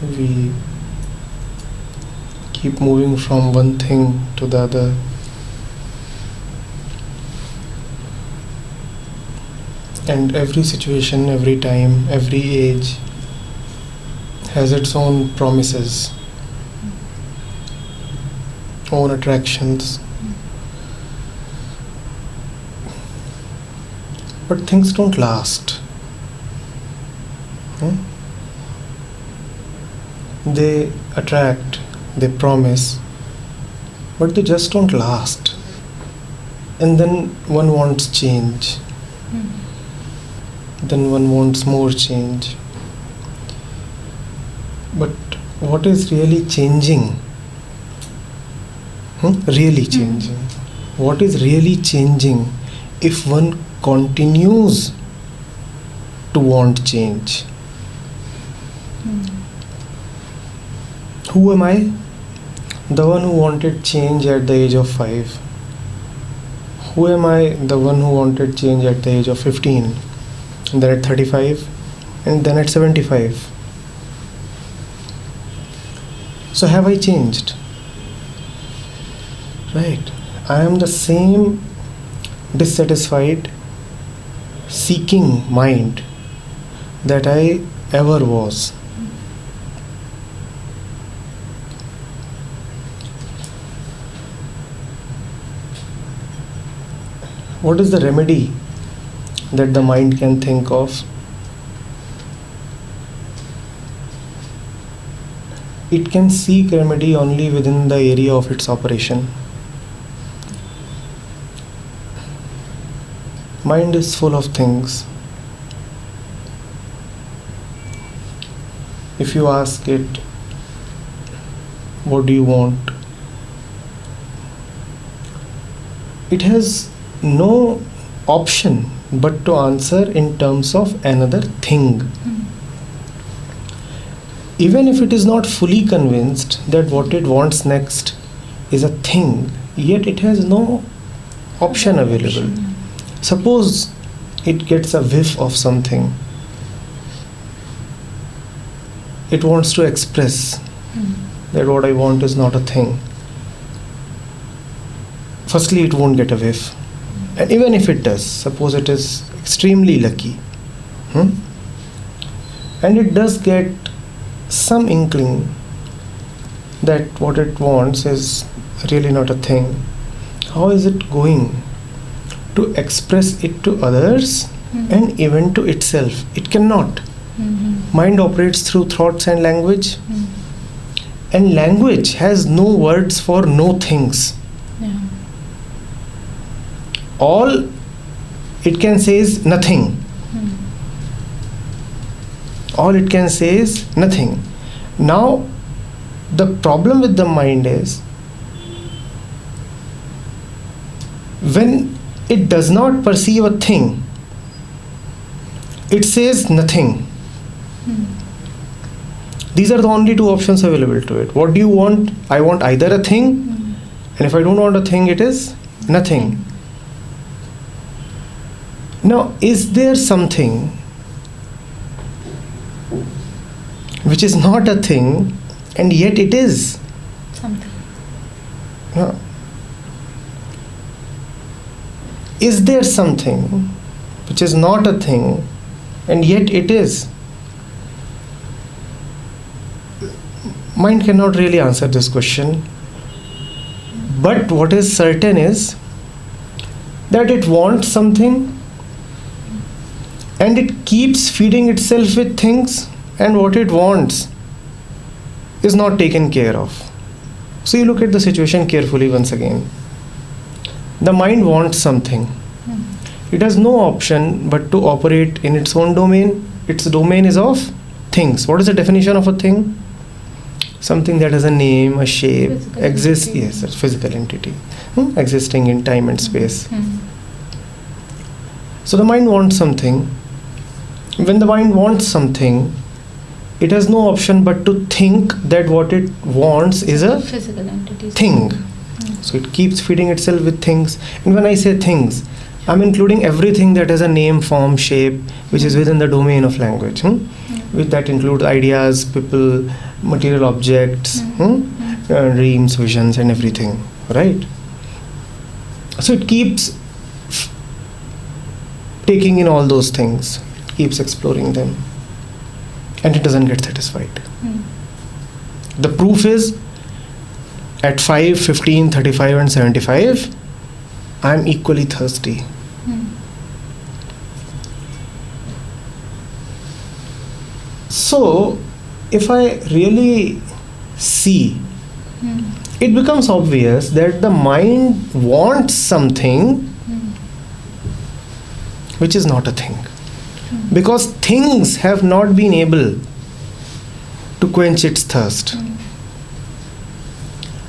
We keep moving from one thing to the other. And every situation, every time, every age has its own promises, own attractions. But things don't last. They attract, they promise, but they just don't last. And then one wants change. Then one wants more change. But what is really changing? Really changing. What is really changing if one continues to want change? Who am I? The one who wanted change at the age of 5. Who am I? The one who wanted change at the age of 15, and then at 35, and then at 75. So have I changed? Right. I am the same dissatisfied, seeking mind that I ever was. What is the remedy that the mind can think of? It can seek remedy only within the area of its operation. Mind is full of things. If you ask it, what do you want? It has no option but to answer in terms of another thing. Even if it is not fully convinced that what it wants next is a thing, yet it has no option available. Suppose it gets a whiff of something. It wants to express that what I want is not a thing. Firstly, it won't get a whiff. And even if it does, suppose it is extremely lucky, and it does get some inkling that what it wants is really not a thing, how is it going to express it to others and even to itself? It cannot. Mind operates through thoughts and language, and language has no words for no things. All it can say is nothing. All it can say is nothing. Now, the problem with the mind is when it does not perceive a thing, it says nothing. These are the only two options available to it. What do you want? I want either a thing, and if I don't want a thing, it is nothing. Now, is there something which is not a thing and yet it is something? No. Is there something which is not a thing and yet it is? Mind cannot really answer this question. But what is certain is that it wants something and it keeps feeding itself with things, and what it wants is not taken care of. So you look at the situation carefully once again. The mind wants something. It has no option but to operate in its own domain. Its domain is of things. What is the definition of a thing? Something that has a name, a shape, Physical exists, entity. yes, a physical entity, existing in time and space. So the mind wants something. When the mind wants something, it has no option but to think that what it wants is a physical entity thing. So it keeps feeding itself with things. And when I say things, I'm including everything that has a name, form, shape, which is within the domain of language. Which that includes ideas, people, material objects, dreams, visions, and everything, right? So it keeps taking in all those things, keeps exploring them, and it doesn't get satisfied. The proof is at 5, 15, 35, and 75, I am equally thirsty. So, if I really see, it becomes obvious that the mind wants something which is not a thing. Because things have not been able to quench its thirst.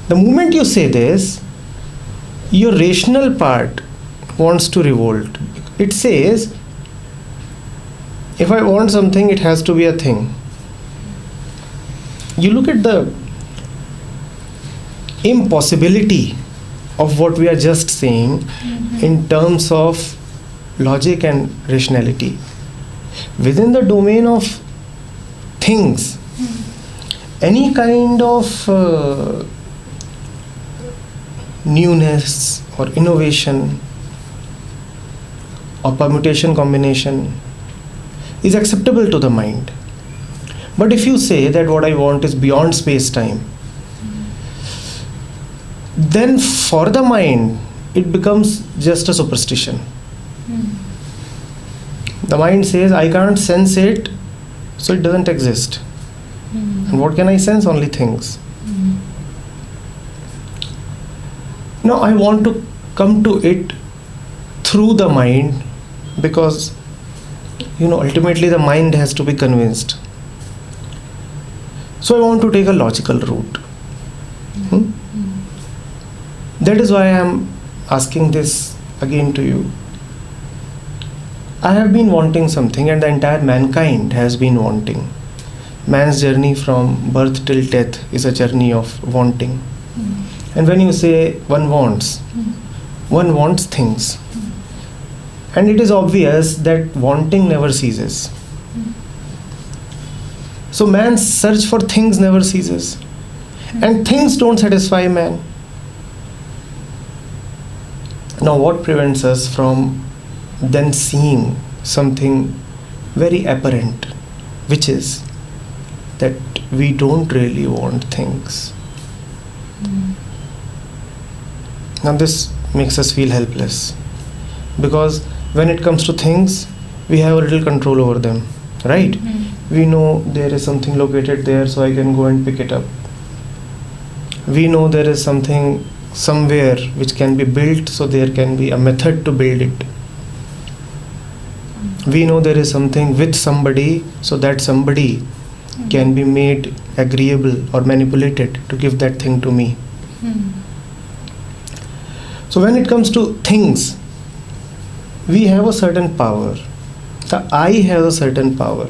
The moment you say this, your rational part wants to revolt. It says, if I want something, it has to be a thing. You look at the impossibility of what we are just saying in terms of logic and rationality. Within the domain of things, any kind of newness or innovation or permutation combination is acceptable to the mind. But if you say that what I want is beyond space-time, then for the mind it becomes just a superstition. The mind says, I can't sense it, so it doesn't exist. And what can I sense? Only things. Now I want to come to it through the mind, because ultimately the mind has to be convinced. So I want to take a logical route. That is why I am asking this again to you. I have been wanting something, and the entire mankind has been wanting. Man's journey from birth till death is a journey of wanting. And when you say one wants things. And it is obvious that wanting never ceases. So man's search for things never ceases. And things don't satisfy man. Now what prevents us from then seeing something very apparent, which is that we don't really want things. Now this makes us feel helpless, because when it comes to things, we have a little control over them, right? We know there is something located there, so I can go and pick it up. We know there is something somewhere which can be built, so there can be a method to build it. We know there is something with somebody, so that somebody can be made agreeable or manipulated to give that thing to me. So when it comes to things, we have a certain power. The I has a certain power.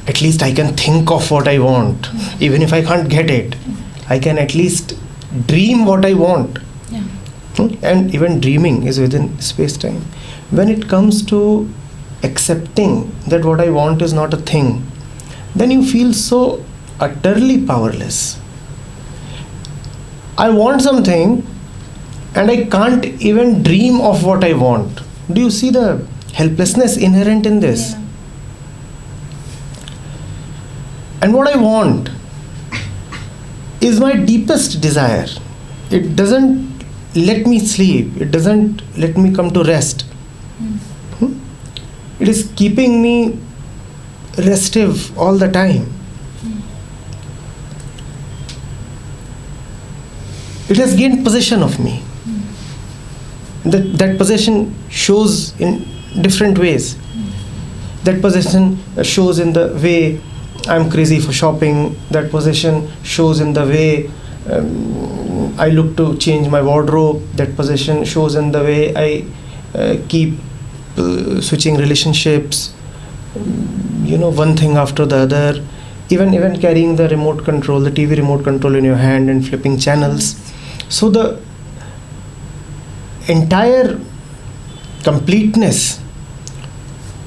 At least I can think of what I want. Even if I can't get it, I can at least dream what I want. And even dreaming is within space-time. When it comes to accepting that what I want is not a thing, then you feel so utterly powerless. I want something and I can't even dream of what I want. Do you see the helplessness inherent in this? And what I want is my deepest desire. It doesn't let me sleep. It doesn't let me come to rest. It is keeping me restive all the time. It has gained possession of me. That possession shows in different ways. That possession shows in the way I'm crazy for shopping. That possession shows in the way I look to change my wardrobe. That possession shows in the way I keep switching relationships, one thing after the other. Even carrying the remote control, the TV remote control in your hand and flipping channels. So the entire completeness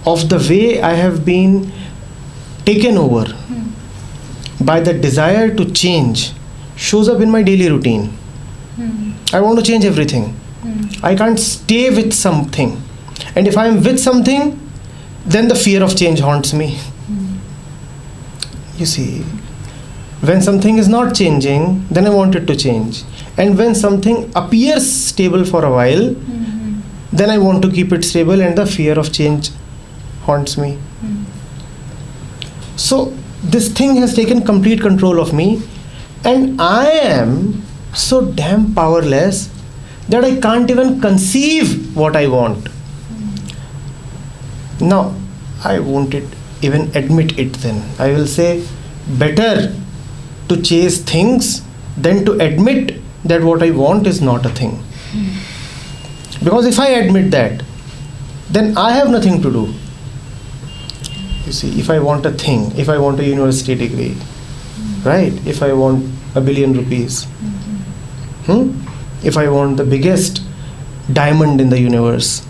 of the way I have been taken over by the desire to change shows up in my daily routine. I want to change everything. I can't stay with something. And if I am with something, then the fear of change haunts me. You see, when something is not changing, then I want it to change. And when something appears stable for a while, then I want to keep it stable, and the fear of change haunts me. So this thing has taken complete control of me, and I am so damn powerless that I can't even conceive what I want. Now, I won't even admit it then. I will say, better to chase things than to admit that what I want is not a thing. Because if I admit that, then I have nothing to do. You see, if I want a thing, if I want a university degree, right? If I want $1 billion rupees, if I want the biggest diamond in the universe,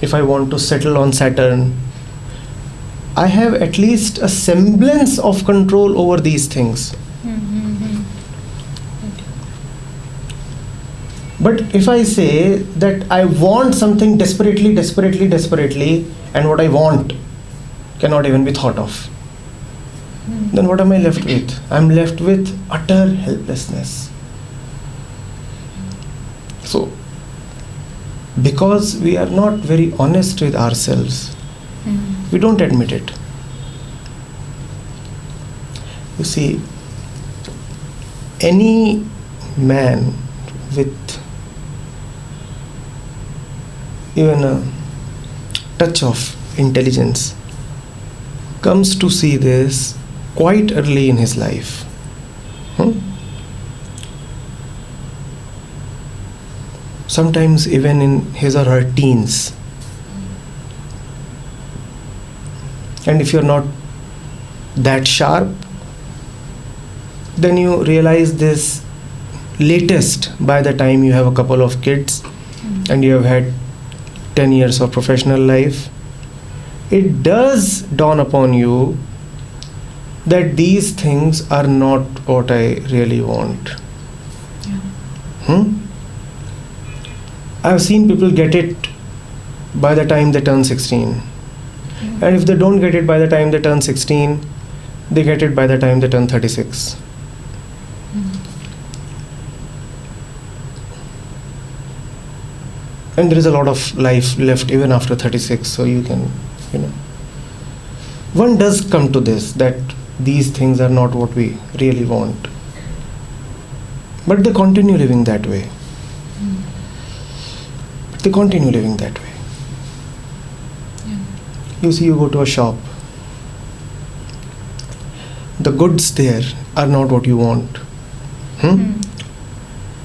if I want to settle on Saturn, I have at least a semblance of control over these things. But if I say that I want something desperately, and what I want cannot even be thought of, then what am I left with? I'm left with utter helplessness. So, because we are not very honest with ourselves, we don't admit it. You see, any man with even a touch of intelligence comes to see this quite early in his life. Sometimes even in his or her teens. And if you're not that sharp, then you realize this latest by the time you have a couple of kids and you have had 10 years of professional life. It does dawn upon you that these things are not what I really want. I've seen people get it by the time they turn 16. And if they don't get it by the time they turn 16, they get it by the time they turn 36. And there is a lot of life left even after 36, so you can, one does come to this, that these things are not what we really want. But they continue living that way. They continue living that way. You see, you go to a shop. The goods there are not what you want.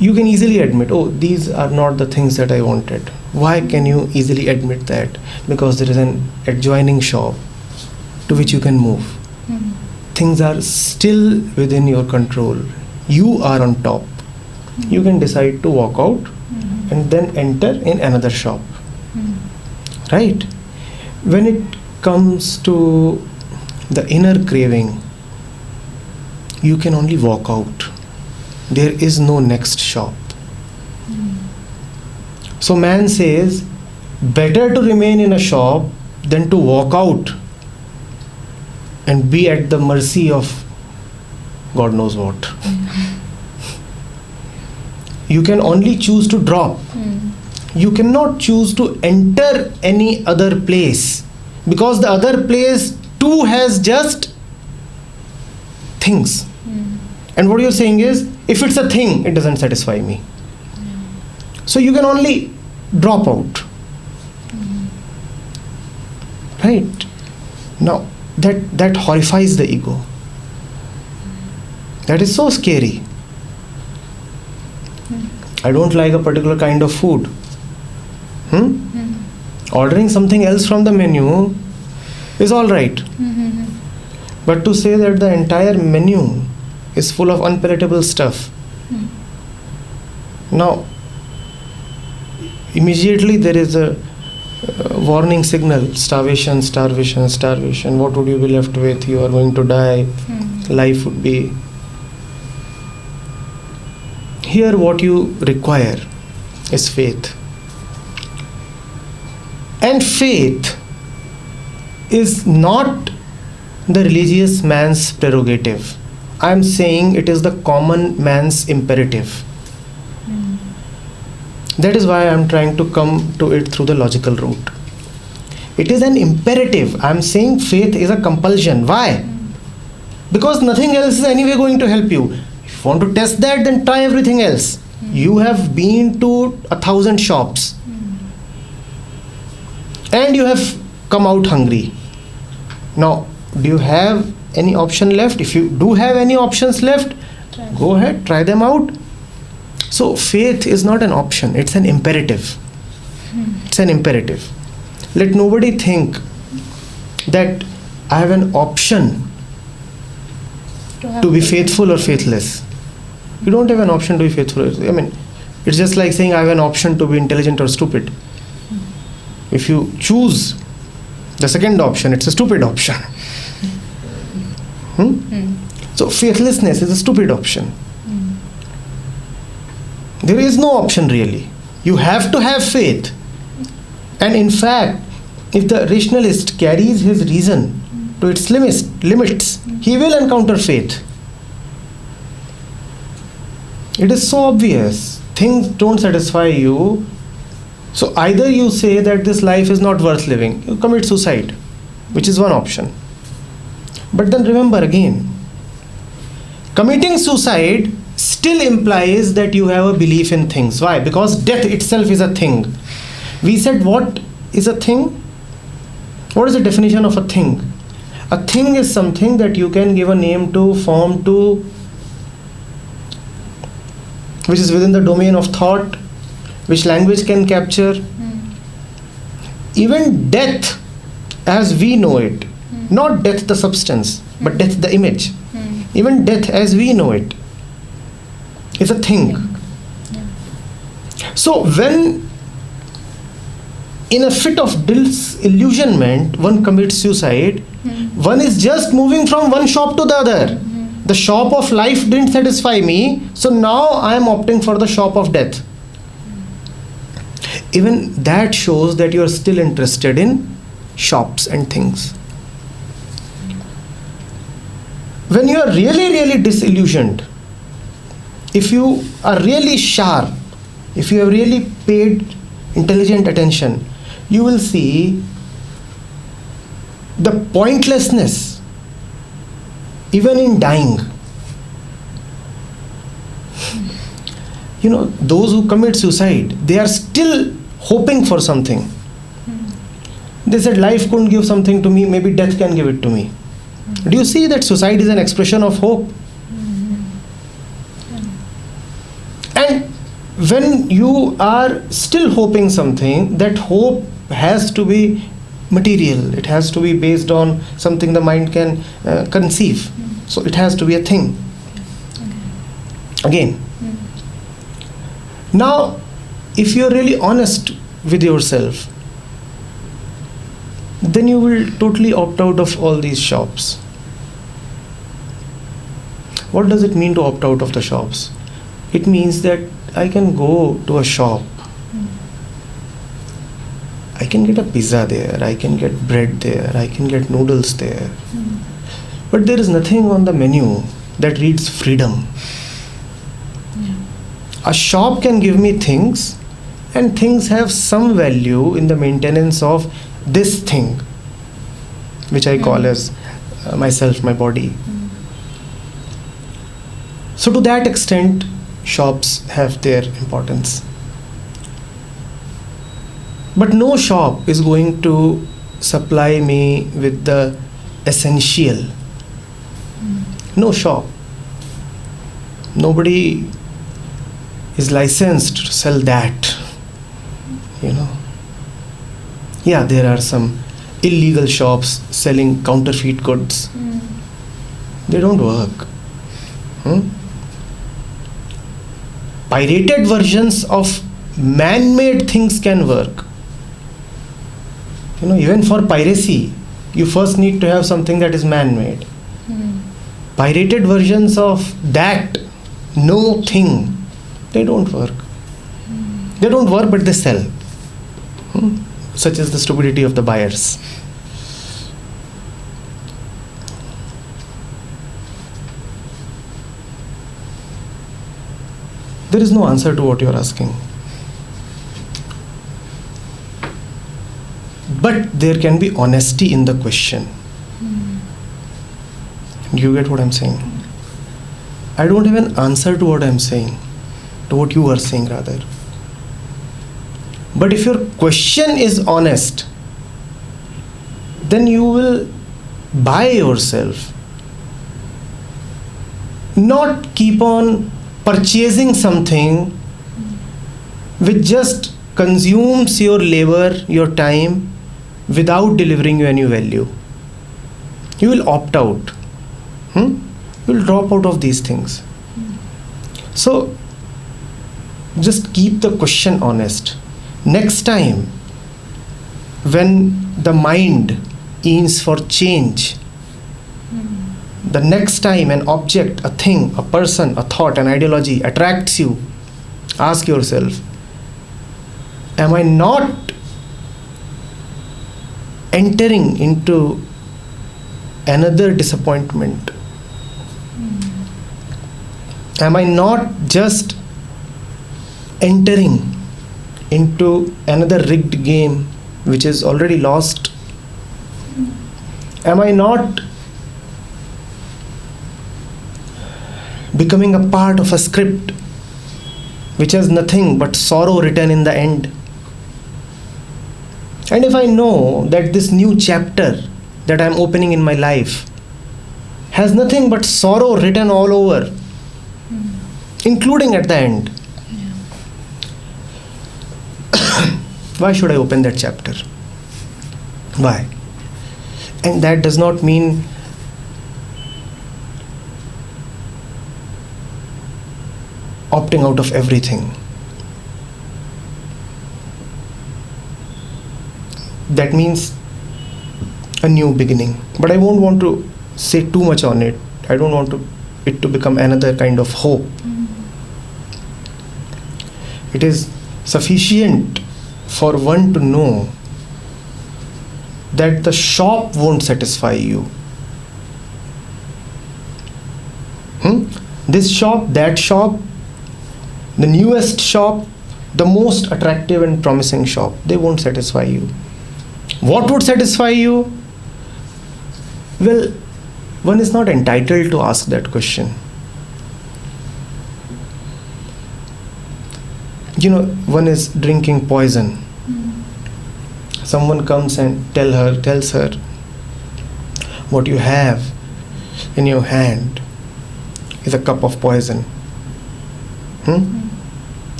You can easily admit, oh, these are not the things that I wanted. Why can you easily admit that? Because there is an adjoining shop to which you can move. Things are still within your control. You are on top. You can decide to walk out and then enter in another shop. Right? When it comes to the inner craving, you can only walk out. There is no next shop. So man says, better to remain in a shop than to walk out and be at the mercy of God knows what. You can only choose to drop. You cannot choose to enter any other place, because the other place too has just things. And what you're saying is, if it's a thing, it doesn't satisfy me. So you can only drop out. Right? Now, that horrifies the ego. That is so scary. I don't like a particular kind of food. Ordering something else from the menu is all right. But to say that the entire menu is full of unpalatable stuff. Now, immediately there is a warning signal, starvation, starvation, starvation. What would you be left with? You are going to die. Life would be. Here what you require is faith. And faith is not the religious man's prerogative. I am saying it is the common man's imperative. That is why I am trying to come to it through the logical route. It is an imperative. I am saying faith is a compulsion. Why? Because nothing else is anyway going to help you. If you want to test that, then try everything else. You have been to 1,000 shops and you have come out hungry. Now, do you have any option left? If you do have any options left, go ahead, try them out. So faith is not an option, it's an imperative. It's an imperative. Let nobody think that I have an option to be faithful or faithless. You don't have an option to be faithful. I mean, it's just like saying I have an option to be intelligent or stupid. If you choose the second option, it's a stupid option. So faithlessness is a stupid option. There is no option really. You have to have faith. And in fact, if the rationalist carries his reason to its limits, he will encounter faith. It is so obvious. Things don't satisfy you. So either you say that this life is not worth living, you commit suicide, which is one option. But then remember again, committing suicide still implies that you have a belief in things. Why? Because death itself is a thing. We said what is a thing? What is the definition of a thing? A thing is something that you can give a name to, form to, which is within the domain of thought, which language can capture. Even death as we know it, not death the substance, but death the image. Even death as we know it is a thing. So when in a fit of disillusionment one commits suicide, one is just moving from one shop to the other. The shop of life didn't satisfy me, so now I am opting for the shop of death. Even that shows that you are still interested in shops and things. When you are really disillusioned, if you are really sharp, if you have really paid intelligent attention, you will see the pointlessness even in dying. You know, those who commit suicide, they are still hoping for something. They said life couldn't give something to me, maybe death can give it to me. Do you see that suicide is an expression of hope? And when you are still hoping something, that hope has to be material. It has to be based on something the mind can conceive. So it has to be a thing. Again. Now, if you are really honest with yourself, then you will totally opt out of all these shops. What does it mean to opt out of the shops? It means that I can go to a shop. I can get a pizza there, I can get bread there, I can get noodles there. But there is nothing on the menu that reads freedom. A shop can give me things, and things have some value in the maintenance of this thing, which I call as myself, my body. So to that extent, shops have their importance. But no shop is going to supply me with the essential. No shop. Nobody is licensed to sell that. You know. Yeah, there are some illegal shops selling counterfeit goods. They don't work. Pirated versions of man-made things can work. Even for piracy, you first need to have something that is man-made. Pirated versions of that no thing, they don't work. They don't work, but they sell. Such is the stupidity of the buyers. There is no answer to what you are asking. But there can be honesty in the question. You get what I'm saying? I don't have an answer to what I'm saying, to what you are saying rather. But if your question is honest, then you will buy yourself. Not keep on purchasing something which just consumes your labor, your time, without delivering you any value. You will opt out. You will drop out of these things. So, just keep the question honest. Next time, when the mind aims for change, the next time an object, a thing, a person, a thought, an ideology attracts you, ask yourself, am I not entering into another disappointment? Am I not just entering into another rigged game which is already lost? Am I not becoming a part of a script which has nothing but sorrow written in the end? And if I know that this new chapter that I am opening in my life has nothing but sorrow written all over, including at the end, why should I open that chapter? Why? And that does not mean opting out of everything. That means a new beginning. But I won't want to say too much on it. I don't want it to become another kind of hope. It is sufficient for one to know that the shop won't satisfy you. This shop, that shop, the newest shop, the most attractive and promising shop, they won't satisfy you. What would satisfy you? Well, one is not entitled to ask that question. One is drinking poison. Someone comes and tells her, what you have in your hand is a cup of poison.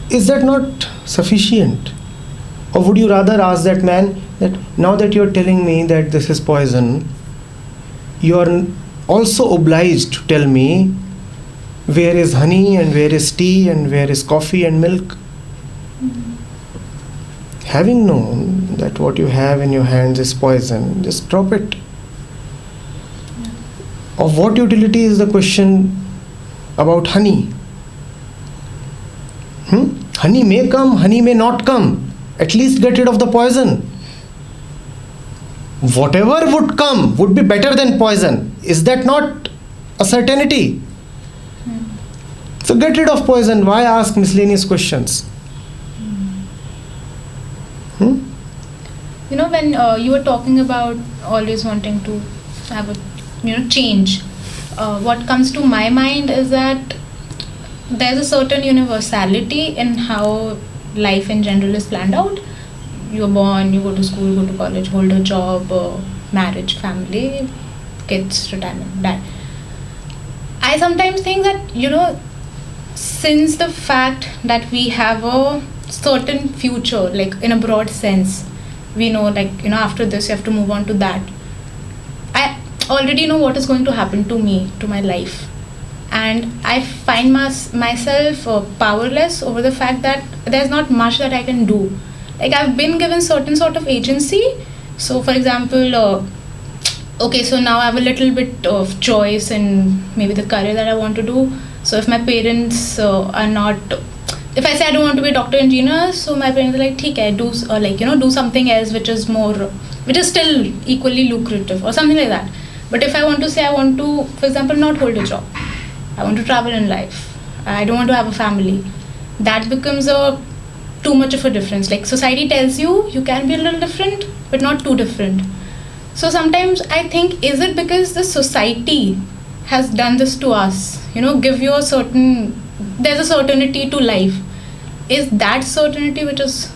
Is that not sufficient? Or would you rather ask that man that now that you're telling me that this is poison, you are also obliged to tell me where is honey and where is tea and where is coffee and milk? Having known that what you have in your hands is poison, just drop it. Of what utility is the question about honey? Honey may come, honey may not come. At least get rid of the poison. Whatever would come would be better than poison. Is that not a certainty? So get rid of poison. Why ask miscellaneous questions? When you were talking about always wanting to have a change, what comes to my mind is that there's a certain universality in how life in general is planned out. You're born, you go to school, you go to college, hold a job, marriage, family, kids, retirement, that. I sometimes think that, since the fact that we have a certain future, like in a broad sense, we know after this you have to move on to that. I already know what is going to happen to me, to my life. and I find myself powerless over the fact that there's not much that I can do. Like, I've been given certain sort of agency. So for example, okay, so now I have a little bit of choice in maybe the career that I want to do. So if my parents are not, if I say I don't want to be a doctor engineer, so my parents are like, ठीक है, do do something else which is more, which is still equally lucrative or something like that. But if I want to say I want to, for example, not hold a job, I want to travel in life, I don't want to have a family, that becomes too much of a difference. Like, society tells you can be a little different, but not too different. So sometimes I think, is it because the society has done this to us? Give you there's a certainty to life. Is that certainty which is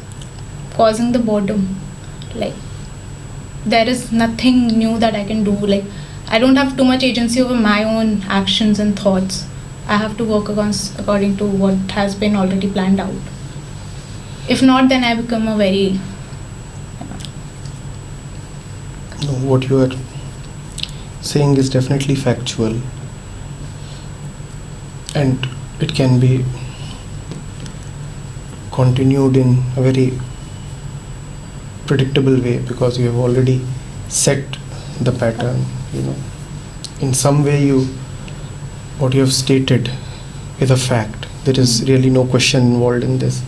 causing the boredom? Like, there is nothing new that I can do. Like, I don't have too much agency over my own actions and thoughts. I have to work according to what has been already planned out. If not, then I become a very... No, what you are saying is definitely factual, and it can be continued in a very predictable way, because you have already set the pattern. In some way, what you have stated is a fact. There is really no question involved in this.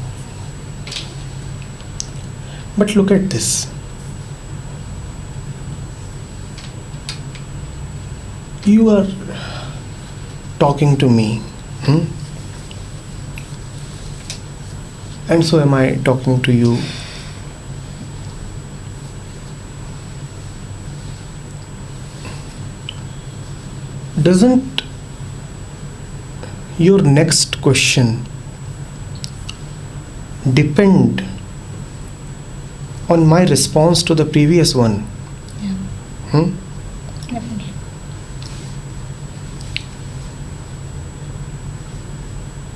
But look at this. You are talking to me, and so am I talking to you. Doesn't your next question depend on my response to the previous one? Yeah. Definitely.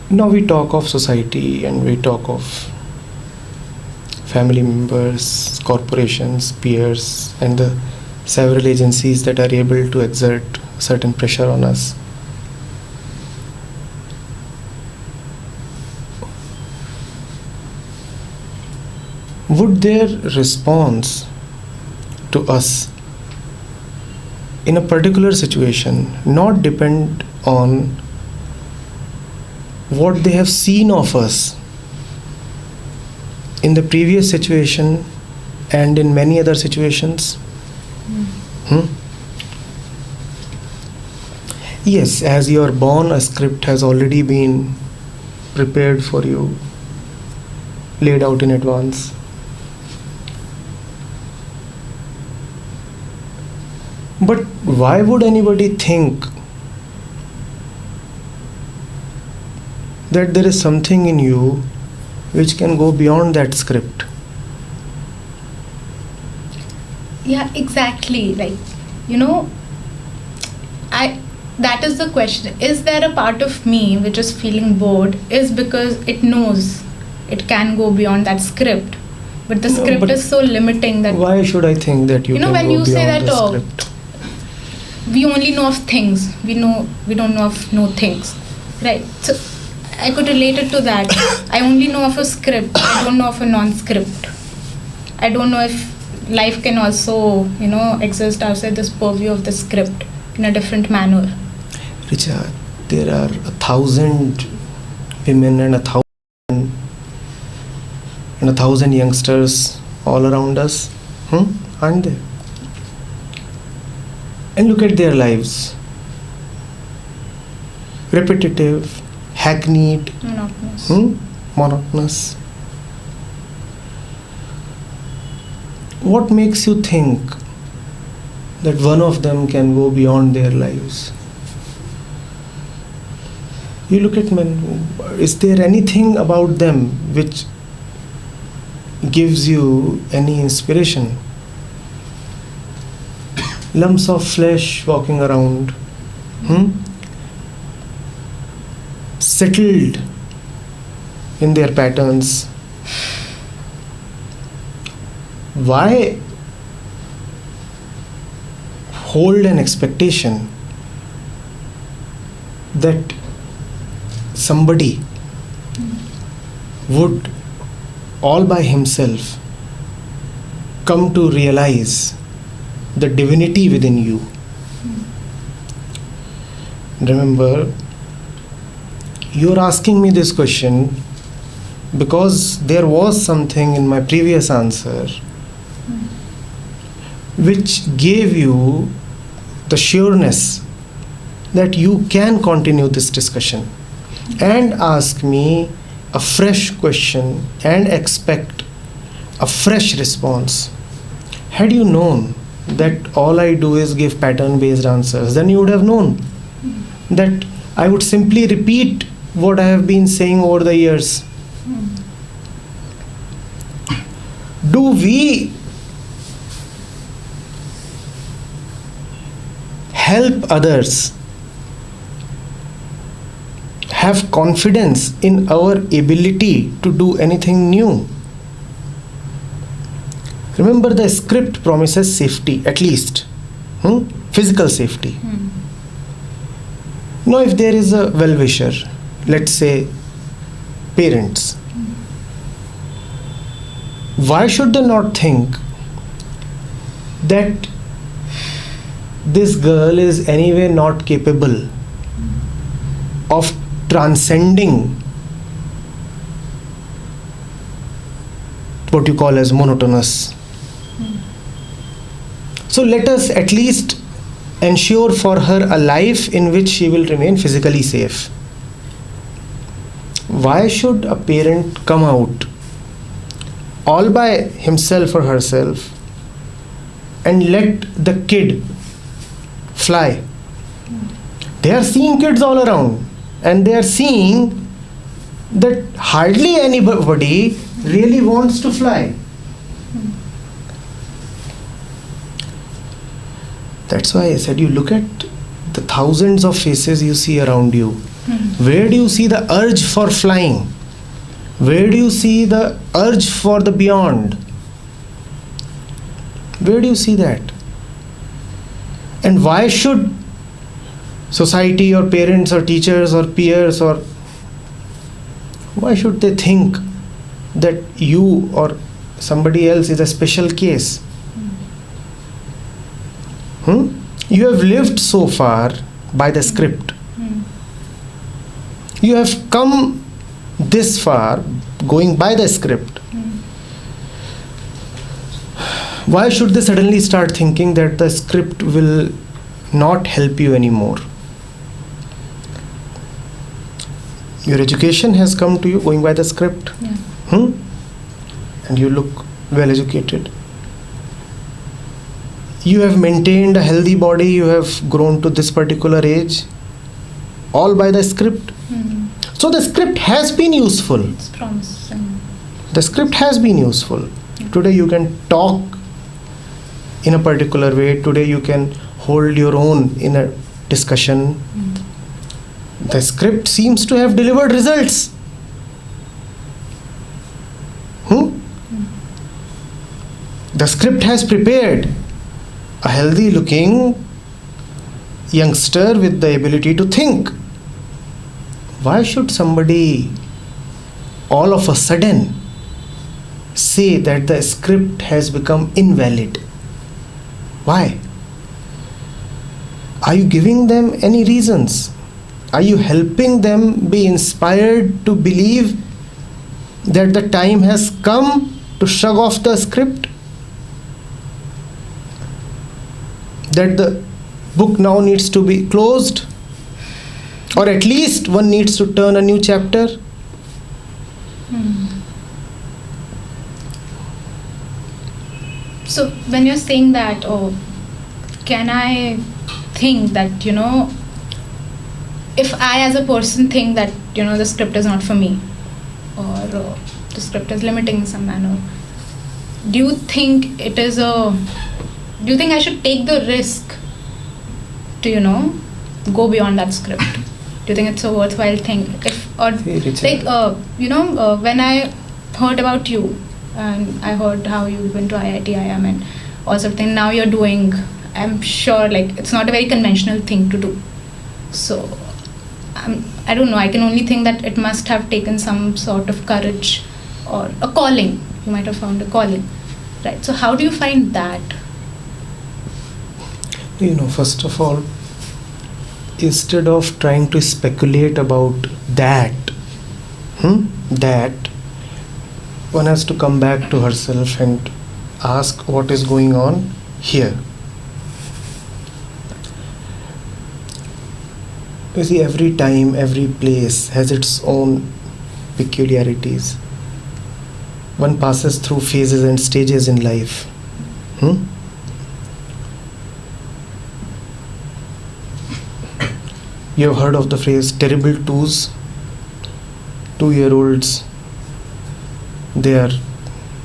Now we talk of society, and we talk of family members, corporations, peers, and the several agencies that are able to exert certain pressure on us. Would their response to us in a particular situation not depend on what they have seen of us in the previous situation and in many other situations? Yes, as you are born, a script has already been prepared for you, laid out in advance. But why would anybody think that there is something in you which can go beyond that script? Yeah, exactly. Like, that is the question. Is there a part of me which is feeling bored? Is because it knows it can go beyond that script, but the script is so limiting that... Why should I think that you can when go you say beyond that the script? We only know of things, we don't know of no things, right? So I could relate it to that. I only know of a script, I don't know of a non-script. I don't know if life can also exist outside this purview of the script in a different manner. Richa, there are 1,000 women and 1,000 youngsters all around us, aren't there? And look at their lives. Repetitive, hackneyed, monotonous. What makes you think that one of them can go beyond their lives? You look at men. Is there anything about them which gives you any inspiration? Lumps of flesh walking around, settled in their patterns. Why hold an expectation that somebody would all by himself come to realize the divinity within you. Remember, you're asking me this question because there was something in my previous answer which gave you the sureness that you can continue this discussion and ask me a fresh question and expect a fresh response. Had you known that all I do is give pattern based answers, then you would have known that I would simply repeat what I have been saying over the years. Do we help others have confidence in our ability to do anything new? Remember, the script promises safety, at least physical safety. Now, if there is a well-wisher, let's say parents, why should they not think that this girl is anyway not capable of transcending what you call as monotonous? So let us at least ensure for her a life in which she will remain physically safe. Why should a parent come out all by himself or herself and let the kid fly? They are seeing kids all around and they are seeing that hardly anybody really wants to fly. That's why I said, you look at the thousands of faces you see around you. Where do you see the urge for flying? Where do you see the urge for the beyond? Where do you see that? And why should society or parents or teachers or peers, or why should they think that you or somebody else is a special case? You have lived so far by the script. You have come this far going by the script. Why should they suddenly start thinking that the script will not help you anymore? Your education has come to you going by the script. And you look well educated. You have maintained a healthy body, you have grown to this particular age, all by the script. So the script has been useful. It's promising. The script has been useful. Today you can talk in a particular way. Today you can hold your own in a discussion. The script seems to have delivered results. The script has prepared a healthy looking youngster with the ability to think. Why should somebody all of a sudden say that the script has become invalid? Why? Are you giving them any reasons? Are you helping them be inspired to believe that the time has come to shrug off the script? That the book now needs to be closed? Or at least one needs to turn a new chapter? So when you're saying that, can I think that, if I as a person think that, the script is not for me, or the script is limiting in some manner, do you think I should take the risk to, go beyond that script? Do you think it's a worthwhile thing? When I heard about you, and I heard how you went to IIT, IIM and all sort of thing, now you're doing, I'm sure, it's not a very conventional thing to do. So, I don't know, I can only think that it must have taken some sort of courage or a calling. You might have found a calling, right? So how do you find that? First of all, instead of trying to speculate about that, that one has to come back to herself and ask what is going on here. You see, every time, every place has its own peculiarities. One passes through phases and stages in life. You have heard of the phrase terrible twos? 2-year-olds, they are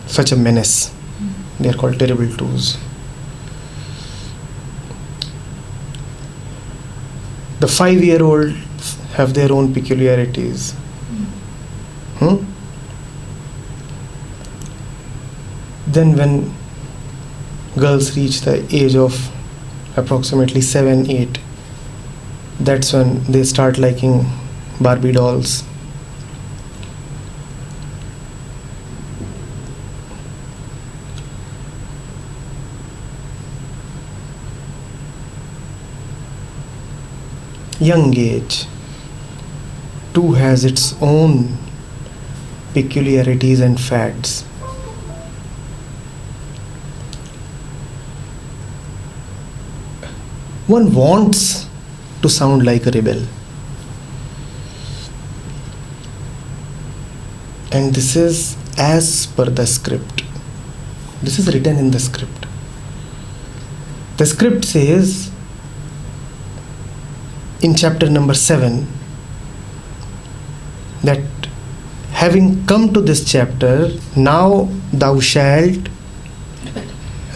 such a menace. They are called terrible twos. The 5-year-olds have their own peculiarities. Then when girls reach the age of approximately 7-8, that's when they start liking Barbie dolls. Young age too has its own peculiarities and fads. One wants to sound like a rebel, and this is as per the script. This is written in the script. The script says in chapter number 7 that having come to this chapter, now thou shalt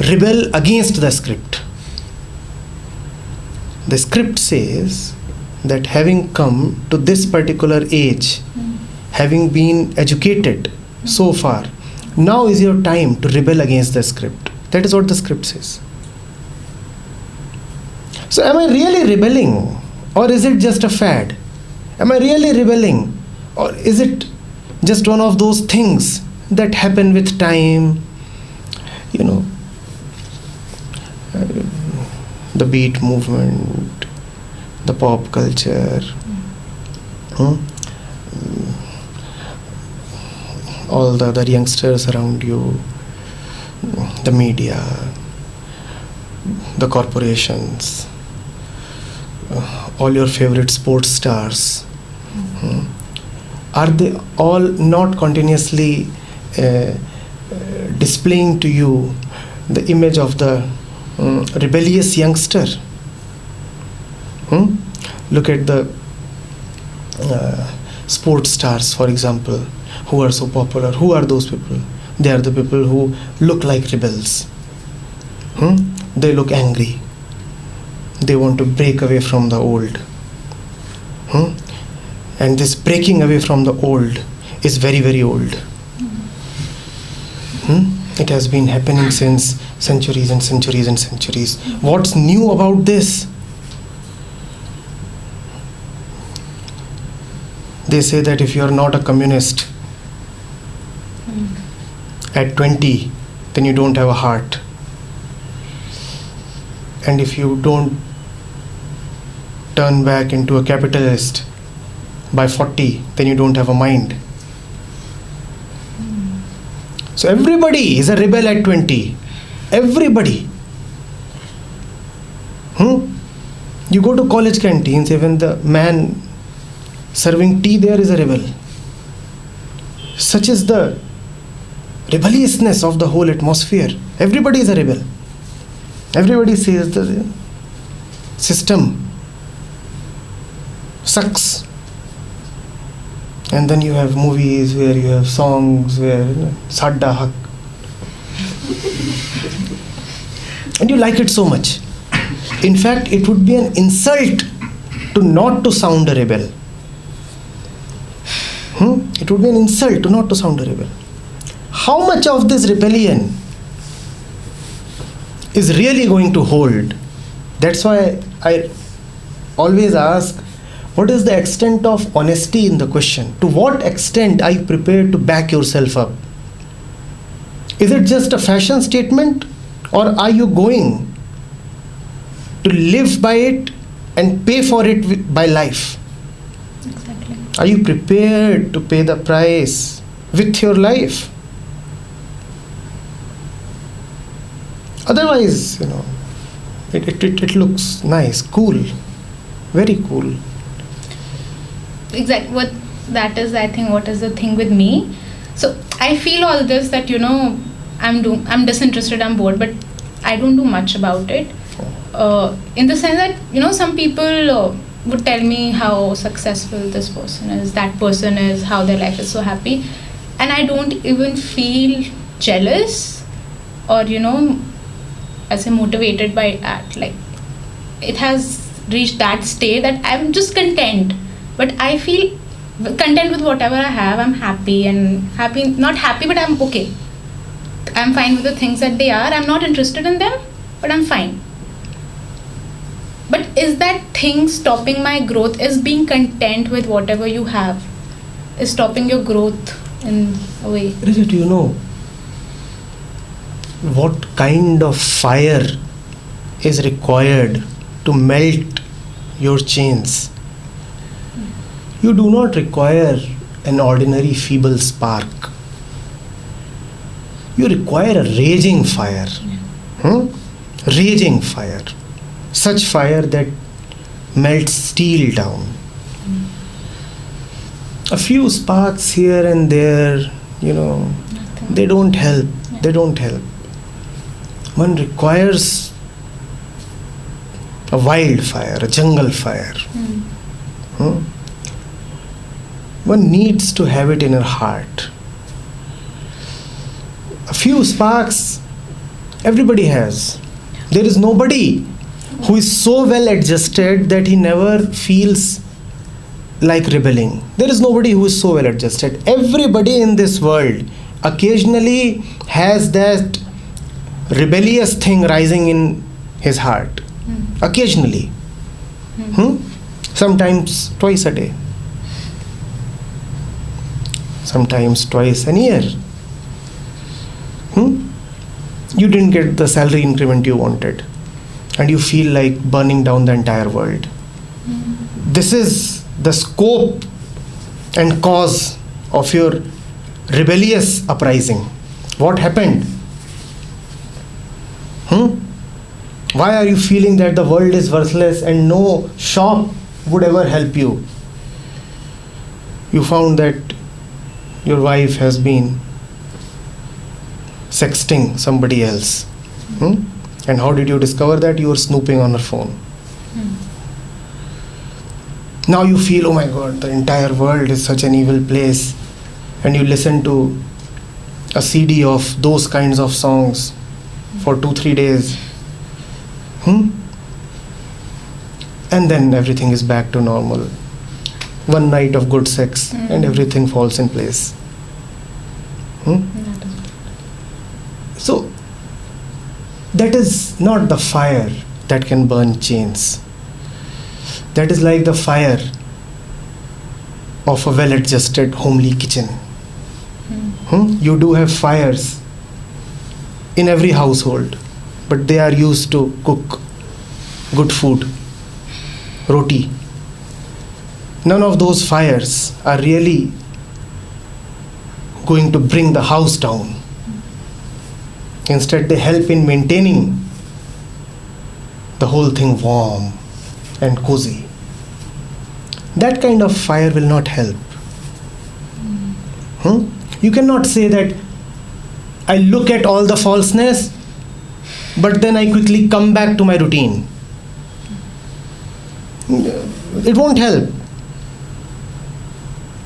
rebel against the script. The script says that having come to this particular age, having been educated so far, now is your time to rebel against the script. That is what the script says. So am I really rebelling, or is it just a fad? Am I really rebelling, or is it just one of those things that happen with time? The beat movement, the pop culture, all the other youngsters around you, the media, the corporations, all your favorite sports stars, are they all not continuously displaying to you the image of the rebellious youngster? Look at the sports stars, for example, who are so popular. Who are those people? They are the people who look like rebels. They look angry. They want to break away from the old. And this breaking away from the old is very, very old. It has been happening since centuries and centuries and centuries. What's new about this? They say that if you are not a communist at 20, then you don't have a heart. And if you don't turn back into a capitalist by 40, then you don't have a mind. So everybody is a rebel at 20. Everybody. You go to college canteens, even the man serving tea there is a rebel. Such is the rebelliousness of the whole atmosphere. Everybody is a rebel. Everybody says the system sucks. And then you have movies where you have songs where Sadda Hak. And you like it so much. In fact, it would be an insult to not to sound a rebel. It would be an insult to not to sound a rebel. How much of this rebellion is really going to hold? That's why I always ask, What is the extent of honesty in the question? To what extent are you prepared to back yourself up? Is it just a fashion statement, or are you going to live by it and pay for it by life? Exactly. Are you prepared to pay the price with your life? Otherwise, it looks nice, cool, very cool. Exactly. What that is, I think, what is the thing with me. So I feel all this that I'm disinterested, I'm bored, but I don't do much about it. In the sense that some people would tell me how successful this person is, that person is, how their life is so happy, and I don't even feel jealous or I say motivated by that. Like, it has reached that state that I'm just content, but I feel content with whatever I have. I'm happy, not happy, but I'm okay. I'm fine with the things that they are. I'm not interested in them, but I'm fine. But is that thing stopping my growth? Is being content with whatever you have is stopping your growth in a way? Rajat, do you know what kind of fire is required to melt your chains? You do not require an ordinary feeble spark. You require a raging fire. Raging fire. Such fire that melts steel down. A few sparks here and there, they don't help. They don't help. One requires a wildfire, a jungle fire. One needs to have it in her heart. A few sparks everybody has. There is nobody who is so well adjusted that he never feels like rebelling. There is nobody who is so well adjusted. Everybody in this world occasionally has that rebellious thing rising in his heart. Occasionally. Sometimes twice a day. Sometimes twice a year. You didn't get the salary increment you wanted, and you feel like burning down the entire world. This is the scope and cause of your rebellious uprising. What happened? Why are you feeling that the world is worthless and no shop would ever help you? You found that your wife has been sexting somebody else. And how did you discover that? You were snooping on her phone. Now you feel, oh my God, the entire world is such an evil place. And you listen to a CD of those kinds of songs for 2-3 days. And then everything is back to normal. One night of good sex and everything falls in place. So that is not the fire that can burn chains. That is like the fire of a well-adjusted homely kitchen. You do have fires in every household, but they are used to cook good food, roti. None of those fires are really going to bring the house down. Instead, they help in maintaining the whole thing warm and cozy. That kind of fire will not help. You cannot say that I look at all the falseness, but then I quickly come back to my routine. It won't help.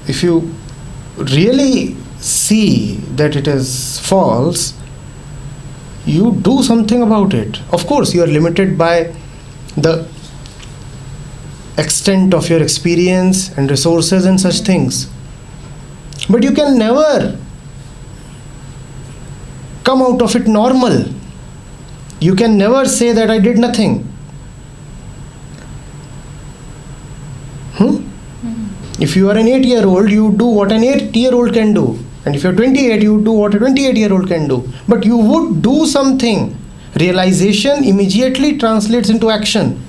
If you really see that it is false, you do something about it. Of course, you are limited by the extent of your experience and resources and such things. But you can never come out of it normal. You can never say that I did nothing. If you are an 8-year-old, you do what an 8-year-old can do. And if you're 28, you do what a 28-year-old can do. But you would do something. Realization immediately translates into action.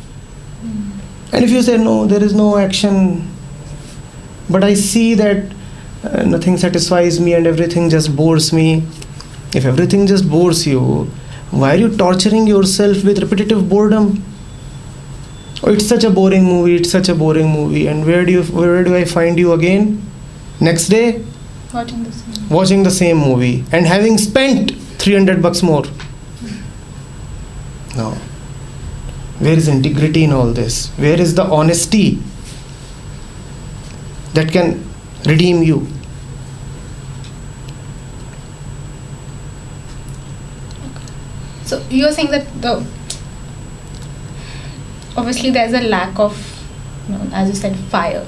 And if you say, no, there is no action, but I see that nothing satisfies me and everything just bores me. If everything just bores you, why are you torturing yourself with repetitive boredom? Oh, it's such a boring movie, it's such a boring movie. And where do I find you again? Next day? Watching the same movie and having spent $300 more. No. Where is integrity in all this? Where is the honesty that can redeem you? So you're saying that obviously there's a lack of, as you said, fire.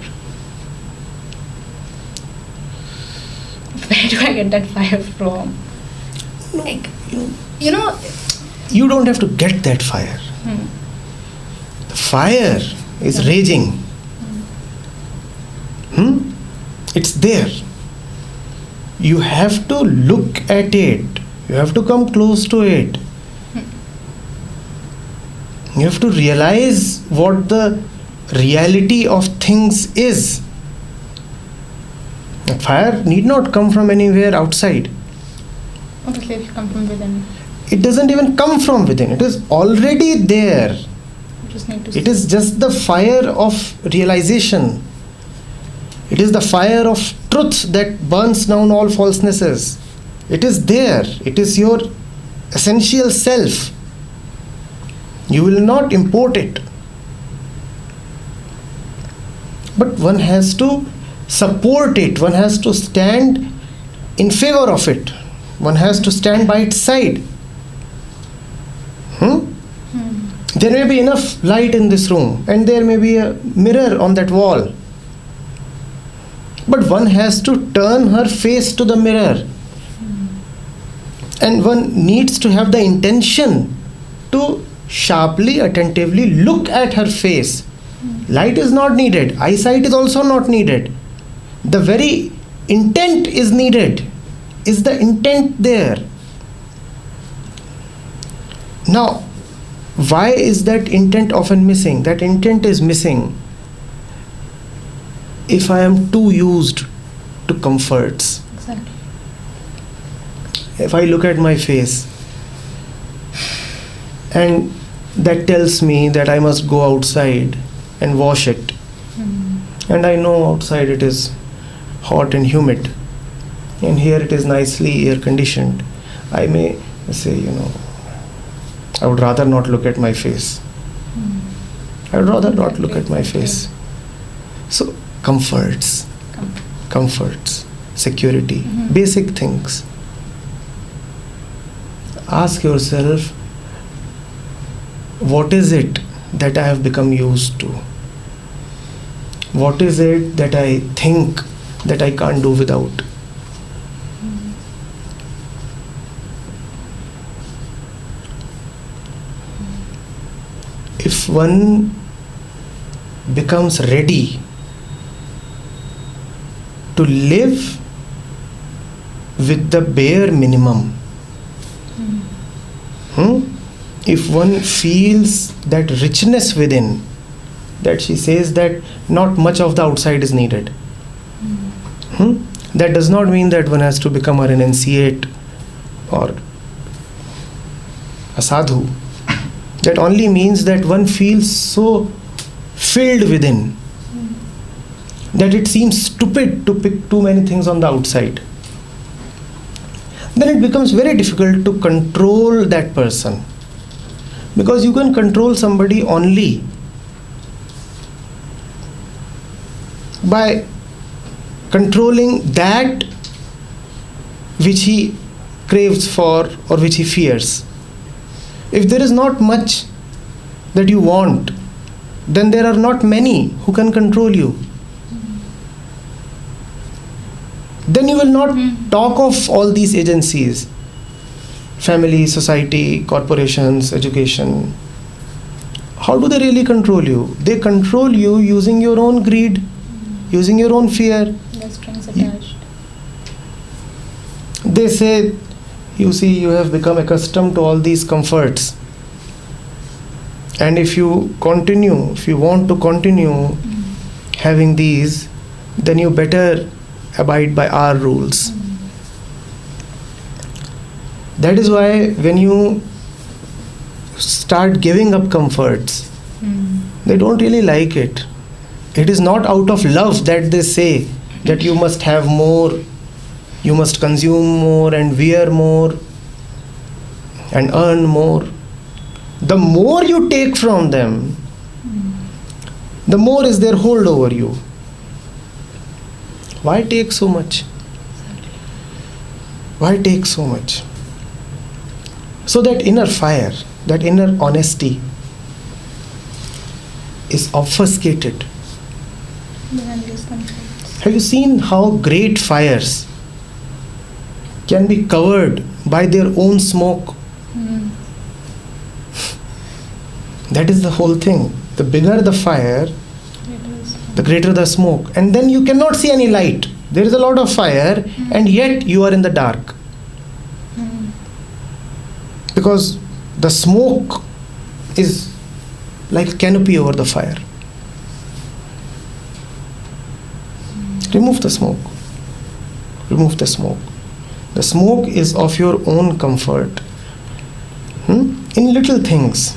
Where do I get that fire from? No, Like, you don't have to get that fire. The fire is raging. It's there. You have to look at it. You have to come close to it. You have to realize what the reality of things is. The fire need not come from anywhere outside. Obviously, it come from within. It doesn't even come from within. It is already there. It is just the fire of realization. It is the fire of truth that burns down all falsenesses. It is there. It is your essential self. You will not import it. But one has to support it. One has to stand in favor of it. One has to stand by its side. There may be enough light in this room and there may be a mirror on that wall. But one has to turn her face to the mirror. And one needs to have the intention to sharply, attentively look at her face. Light is not needed. Eyesight is also not needed. The very intent is needed. Is the intent there? Now, why is that intent often missing? That intent is missing if I am too used to comforts. Exactly. If I look at my face and that tells me that I must go outside and wash it, and I know outside it is hot and humid and here it is nicely air conditioned, I may say, I would rather not look at my face. I would rather not look at my face. So comforts, security, basic things. Ask yourself, what is it that I have become used to? What is it that I think that I can't do without? If one becomes ready to live with the bare minimum, if one feels that richness within, that she says that not much of the outside is needed, that does not mean that one has to become a renunciate or a sadhu. That only means that one feels so filled within that it seems stupid to pick too many things on the outside. Then it becomes very difficult to control that person, because you can control somebody only by controlling that which he craves for or which he fears. If there is not much that you want, then there are not many who can control you. Then you will not talk of all these agencies, family, society, corporations, education. How do they really control you? They control you using your own greed, using your own fear. The strings attached. They say, you see, you have become accustomed to all these comforts. And if you want to continue having these, then you better abide by our rules. That is why when you start giving up comforts, they don't really like it. It is not out of love that they say that you must have more, you must consume more and wear more and earn more. The more you take from them, the more is their hold over you. Why take so much? Why take so much? So that inner fire, that inner honesty is obfuscated. Have you seen how great fires can be covered by their own smoke? That is the whole thing. The bigger the fire, the greater the smoke. And then you cannot see any light. There is a lot of fire and yet you are in the dark. Because the smoke is like a canopy over the fire. Remove the smoke. Remove the smoke. The smoke is of your own comfort. In little things.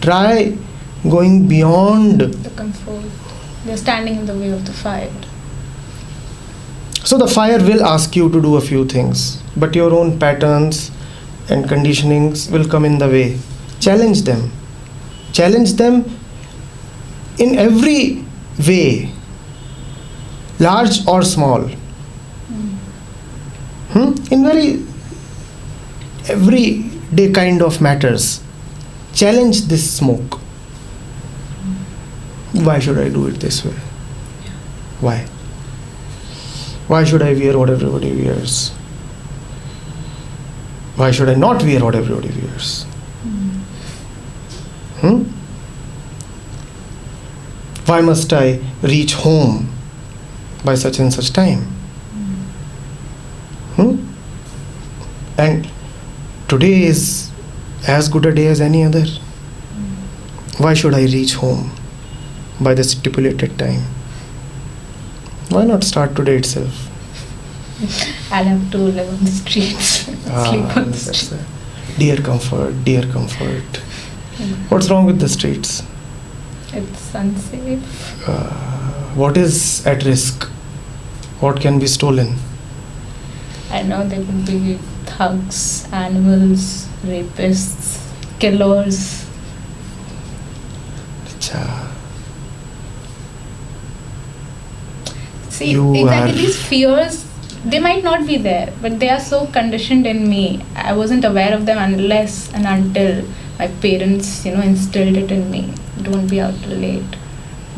Try going beyond The comfort. They're standing in the way of the fire. So the fire will ask you to do a few things, but your own patterns and conditionings will come in the way. Challenge them. Challenge them in every way, large or small. In very everyday kind of matters. Challenge this smoke. Why should I do it this way? Why? Why should I wear what everybody wears? Why should I not wear what everybody wears? Why must I reach home by such and such time? And today is as good a day as any other. Why should I reach home by the stipulated time? Why not start today itself? I'll have to live on the streets. Sleep on the streets. Dear comfort, dear comfort. What's wrong with the streets? It's unsafe. What is at risk? What can be stolen? I know there could be thugs, animals, rapists, killers. See, exactly these fears, they might not be there, but they are so conditioned in me. I wasn't aware of them unless and until my parents, instilled it in me. Don't be out till late.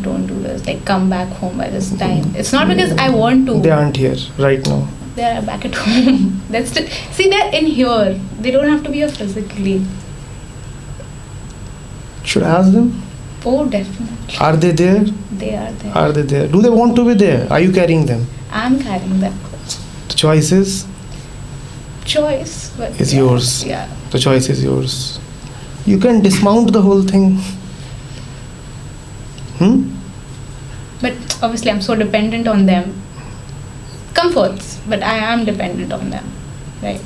Don't do this. Like, come back home by this time. It's not because I want to. They aren't here right now. They are back at home. See, they're in here. They don't have to be here physically. Should I ask them? Oh, definitely. Are they there? They are there. Are they there? Do they want to be there? Are you carrying them? I'm carrying them. The choice is? Choice. Is yours. Yeah. The choice is yours. You can dismount the whole thing. But obviously I'm so dependent on them. Comforts, but I am dependent on them. Right?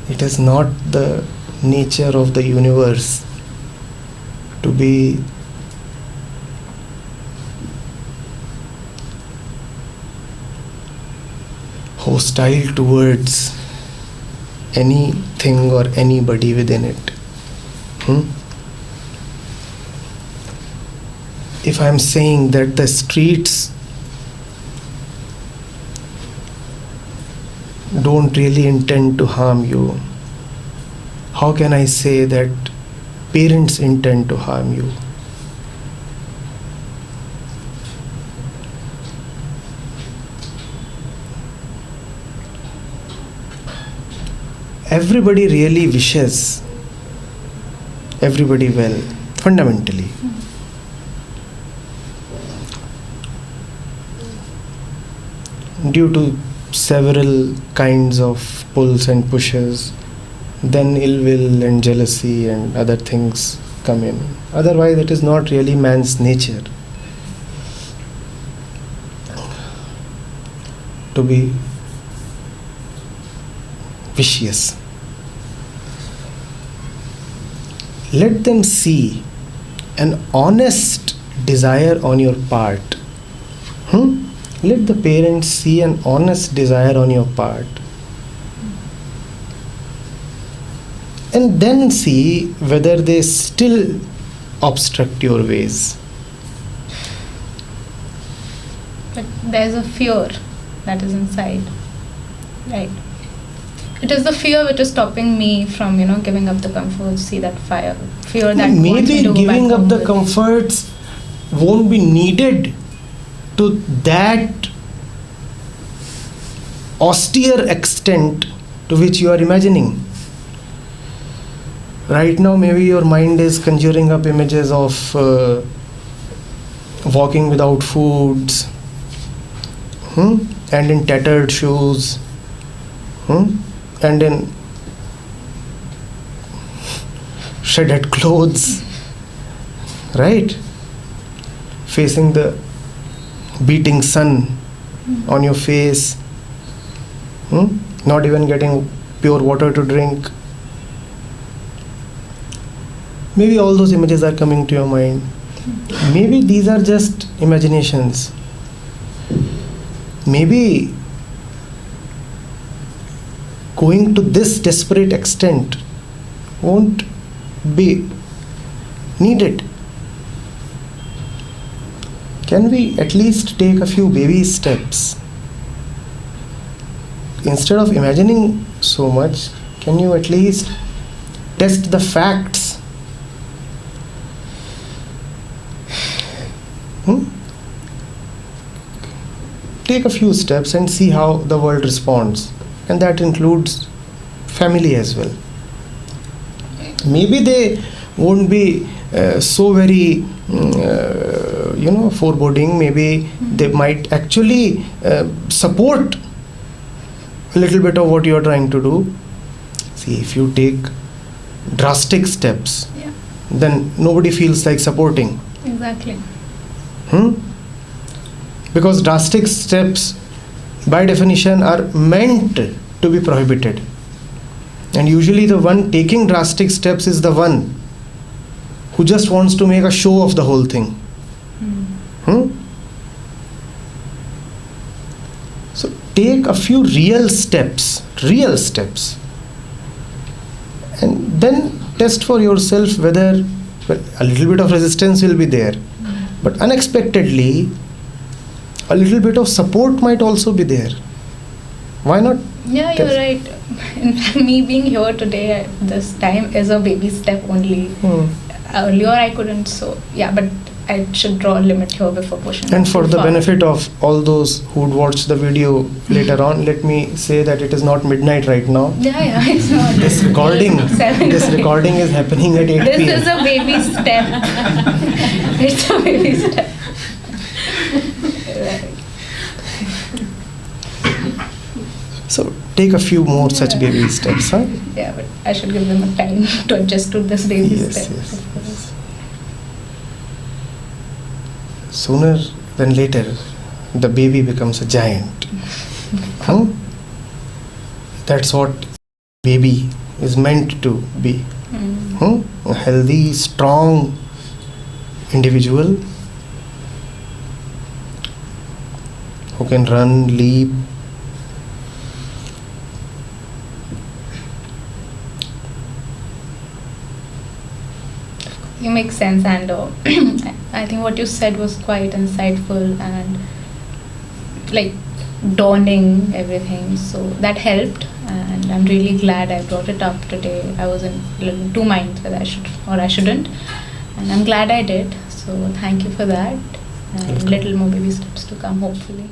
It is not the nature of the universe to be hostile towards anything or anybody within it. If I am saying that the streets don't really intend to harm you, how can I say that parents intend to harm you? Everybody really wishes everybody well, fundamentally. Due to several kinds of pulls and pushes, then ill will and jealousy and other things come in. Otherwise, it is not really man's nature to be vicious. Let them see an honest desire on your part. Let the parents see an honest desire on your part. And then see whether they still obstruct your ways. But there's a fear that is inside, right? It is the fear which is stopping me from, giving up the comforts, see that fire, fear that wants me maybe to go giving back up the home. comforts won't be needed to that austere extent to which you are imagining. Right now, maybe your mind is conjuring up images of walking without foods, and in tattered shoes, and in shredded clothes, right? Facing the beating sun on your face, not even getting pure water to drink. Maybe all those images are coming to your mind. Maybe these are just imaginations. Maybe going to this desperate extent won't be needed. Can we at least take a few baby steps? Instead of imagining so much, can you at least test the facts? Take a few steps and see how the world responds. And that includes family as well. Maybe they won't be so very foreboding. Maybe they might actually support a little bit of what you are trying to do. See, if you take drastic steps, then nobody feels like supporting. Exactly. Because drastic steps by definition are meant to be prohibited, and usually the one taking drastic steps is the one who just wants to make a show of the whole thing. So take a few real steps, and then test for yourself whether a little bit of resistance will be there, but unexpectedly a little bit of support might also be there. Why not? Yeah, you're right. In fact, me being here today at this time is a baby step only. Earlier I couldn't, so but I should draw a limit here before pushing. And for the benefit of all those who would watch the video later on, let me say that it is not midnight right now. Yeah, it's not. This recording is happening at 8 p.m. This is a baby step. It's a baby step. So take a few more such baby steps, huh? Yeah, but I should give them a time to adjust to this baby step. Yes. Sooner than later, the baby becomes a giant. That's what baby is meant to be. A healthy, strong individual who can run, leap, You make sense, and I think what you said was quite insightful, and like dawning everything. So that helped, and I'm really glad I brought it up today. I was in two minds whether I should or I shouldn't, and I'm glad I did. So thank you for that, and Welcome. little more baby steps to come, hopefully.